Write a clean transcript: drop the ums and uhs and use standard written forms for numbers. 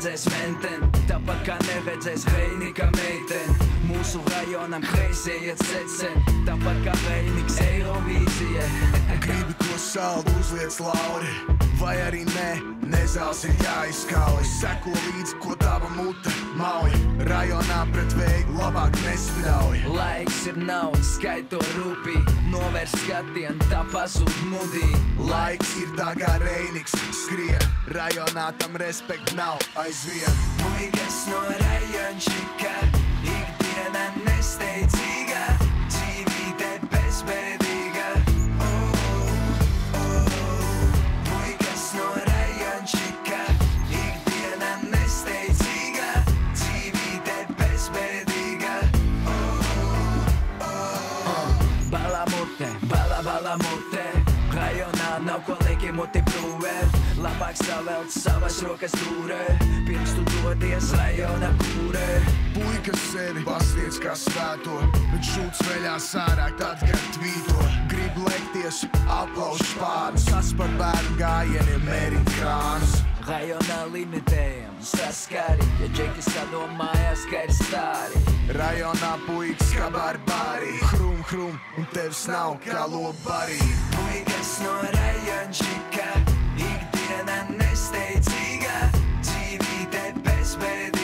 neredzēs menten, tāpat kā neredzēs Reinika meiten. Mūsu rajonam kreisie iet secen, tāpat kā Reiniks Eirovīzija. Gribi ko saldu uzliec lauri, vai arī nē, nezāls ir jāizkauj. Seko līdzi, ko tava mute mauj, rajonā pret veidu labāk nespļauj. Laiks ir naudas, skaito rūpī, novērs skatienu, tā pazūd mudī. Laiks ir tā kā Reiniks skrien, rajonā tam respekt nav aizvien. Puikas no rajončika, ikdiena nesteidzīga, dzīvīte bezbēdīga. Puikas no rajončika, ikdiena nesteidzīga, dzīvīte bezbēdīga. Bala mute, rajonā nav ko lieki muti brūvēt. Labāk savēlt savas rokas dūrē, pirms tu dodies rajona kūrē. Puikas sevi pasniedz kā svēto, bet šūts veļās ārā tad, kad tvīto. Grib lekties, aplauž spārnus, kas par bērnu gājieniem mērīt krānus. Rajonā limitējam saskari, ja džekis sadomājās, ka ir stāri. Rajonā puikas kā barbāri, hrum hrum, un tevs nav kā lobarī. Puikas no rajončika, ikdiena nesteidzīga, dzīvīte bezbēdīga.